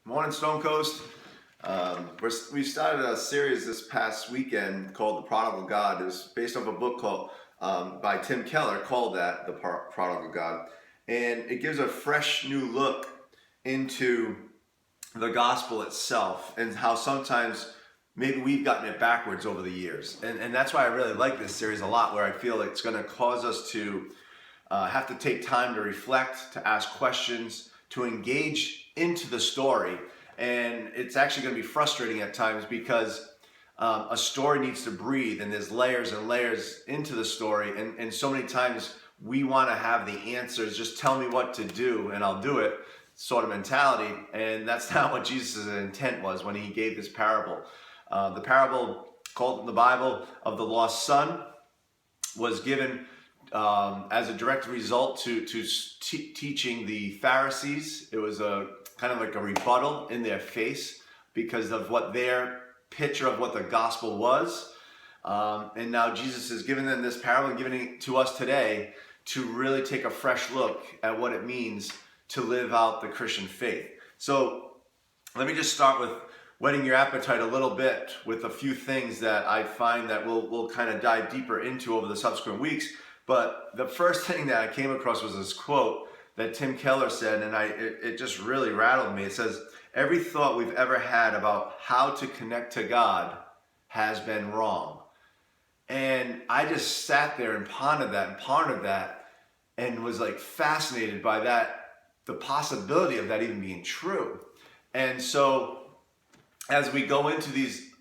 Morning, Stone Coast. We started a series this past weekend called The Prodigal God. It was based off a book called by Tim Keller called that The Prodigal God, and it gives a fresh new look into the gospel itself and how sometimes maybe we've gotten it backwards over the years. And that's why I really like this series a lot, where I feel it's going to cause us to have to take time to reflect, to ask questions, to engage into the story. And it's actually going to be frustrating at times because a story needs to breathe, and there's layers and layers into the story. And so many times we want to have the answers, just tell me what to do and I'll do it sort of mentality. And that's not what Jesus' intent was when he gave this parable. The parable called in the Bible of the lost son was given as a direct result to teaching the Pharisees. It was a kind of like a rebuttal in their face because of what their picture of what the gospel was. And now Jesus is giving them this parable and giving it to us today to really take a fresh look at what it means to live out the Christian faith. So let me just start with whetting your appetite a little bit with a few things that I find that we'll kind of dive deeper into over the subsequent weeks. But the first thing that I came across was this quote that Tim Keller said, and it just really rattled me. It says, "Every thought we've ever had about how to connect to God has been wrong." And I just sat there and pondered that and was like fascinated by that, the possibility of that even being true. And so as we go into these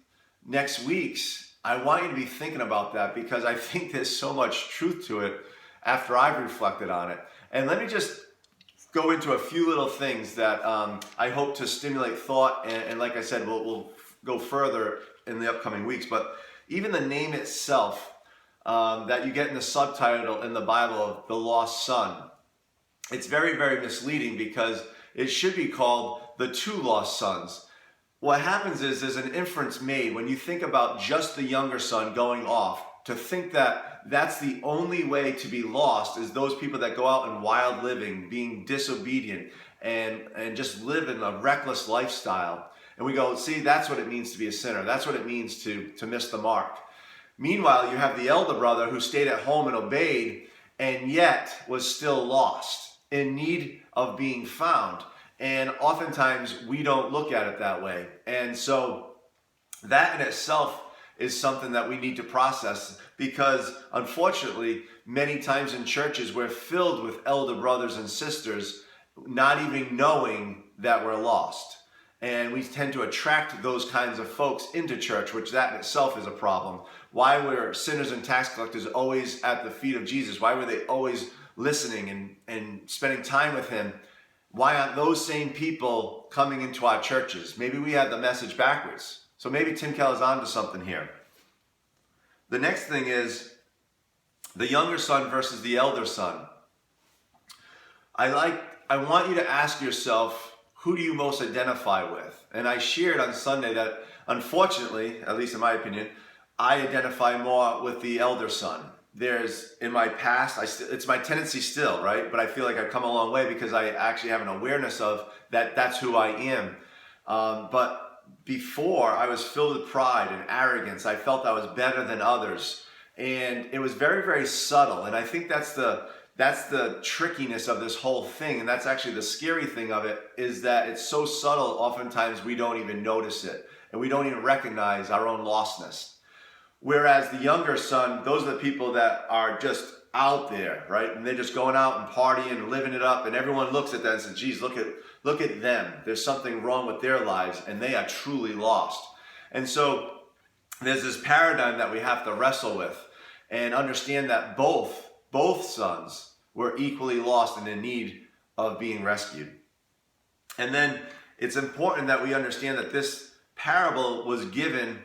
next weeks, I want you to be thinking about that, because I think there's so much truth to it after I've reflected on it. And let me just go into a few little things that I hope to stimulate thought. And like I said, we'll go further in the upcoming weeks. But even the name itself that you get in the subtitle in the Bible of the lost son, it's very, very misleading because it should be called the two lost sons. What happens is there's an inference made when you think about just the younger son going off, to think that that's the only way to be lost is those people that go out in wild living, being disobedient and just live in a reckless lifestyle. And we go, see, that's what it means to be a sinner. That's what it means to miss the mark. Meanwhile, you have the elder brother who stayed at home and obeyed and yet was still lost, in need of being found. And oftentimes we don't look at it that way. And so that in itself is something that we need to process, because unfortunately, many times in churches, we're filled with elder brothers and sisters not even knowing that we're lost. And we tend to attract those kinds of folks into church, which that in itself is a problem. Why were sinners and tax collectors always at the feet of Jesus? Why were they always listening and spending time with him? Why aren't those same people coming into our churches? Maybe we had the message backwards. So maybe Tim Keller's onto something here. The next thing is the younger son versus the elder son. I want you to ask yourself, who do you most identify with? And I shared on Sunday that, unfortunately, at least in my opinion, I identify more with the elder son. There's, in my past, it's my tendency still, right? But I feel like I've come a long way because I actually have an awareness of that that's who I am. But before, I was filled with pride and arrogance. I felt I was better than others. And it was very, very subtle. And I think that's the trickiness of this whole thing. And that's actually the scary thing of it, is that it's so subtle, oftentimes we don't even notice it. And we don't even recognize our own lostness. Whereas the younger son, those are the people that are just out there, right? And they're just going out and partying and living it up. And everyone looks at that and says, geez, look at them. There's something wrong with their lives, and they are truly lost. And so there's this paradigm that we have to wrestle with and understand that both sons were equally lost and in need of being rescued. And then it's important that we understand that this parable was given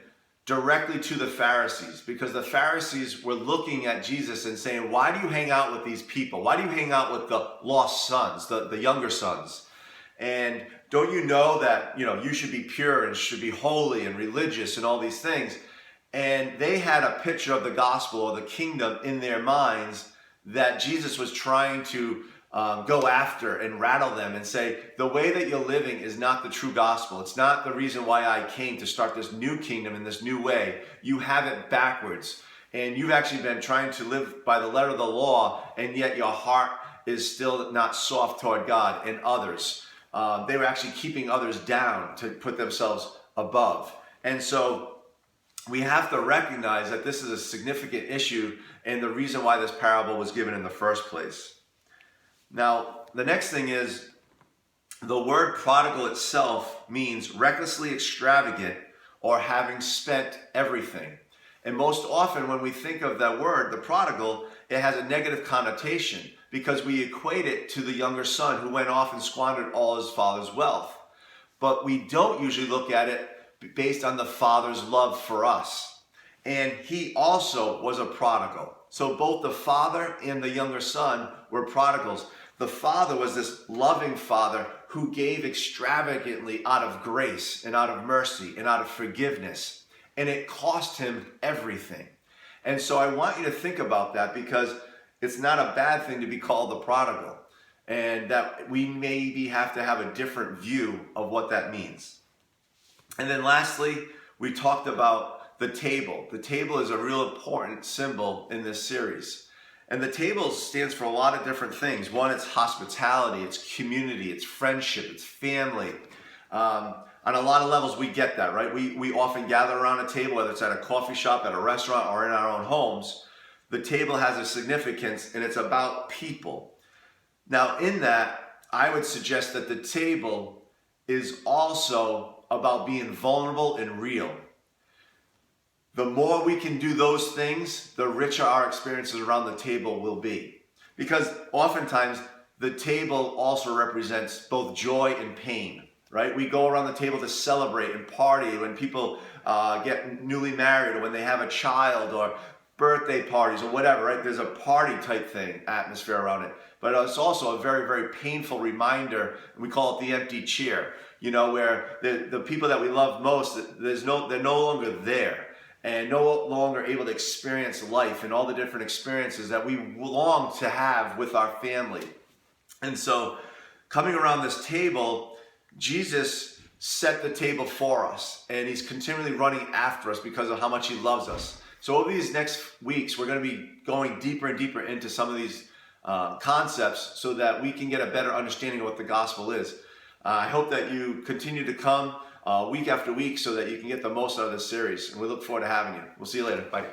directly to the Pharisees, because the Pharisees were looking at Jesus and saying, why do you hang out with these people? Why do you hang out with the lost sons, the younger sons? And don't you know that, you should be pure and should be holy and religious and all these things? And they had a picture of the gospel or the kingdom in their minds that Jesus was trying to go after and rattle them and say, the way that you're living is not the true gospel. It's not the reason why I came to start this new kingdom in this new way. You have it backwards. And you've actually been trying to live by the letter of the law, and yet your heart is still not soft toward God and others. They were actually keeping others down to put themselves above. And so we have to recognize that this is a significant issue and the reason why this parable was given in the first place. Now, the next thing is the word prodigal itself means recklessly extravagant or having spent everything. And most often when we think of that word, the prodigal, it has a negative connotation because we equate it to the younger son who went off and squandered all his father's wealth. But we don't usually look at it based on the father's love for us. And he also was a prodigal. So both the father and the younger son were prodigals. The father was this loving father who gave extravagantly out of grace and out of mercy and out of forgiveness. And it cost him everything. And so I want you to think about that because it's not a bad thing to be called the prodigal. And that we maybe have to have a different view of what that means. And then lastly, we talked about the table. The table is a real important symbol in this series. And the table stands for a lot of different things. One, it's hospitality, it's community, it's friendship, it's family. On a lot of levels, we get that, right? We often gather around a table, whether it's at a coffee shop, at a restaurant, or in our own homes. The table has a significance, and it's about people. Now, in that, I would suggest that the table is also about being vulnerable and real. The more we can do those things, the richer our experiences around the table will be. Because oftentimes, the table also represents both joy and pain, right? We go around the table to celebrate and party when people get newly married or when they have a child or birthday parties or whatever, right? There's a party type thing, atmosphere around it. But it's also a very, very painful reminder, and we call it the empty chair, you know, where the people that we love most, they're no longer there and no longer able to experience life and all the different experiences that we long to have with our family. And so coming around this table, Jesus set the table for us, and he's continually running after us because of how much he loves us. So over these next weeks, we're going to be going deeper and deeper into some of these concepts so that we can get a better understanding of what the gospel is. I hope that you continue to come week after week so that you can get the most out of this series. And we look forward to having you. We'll see you later. Bye.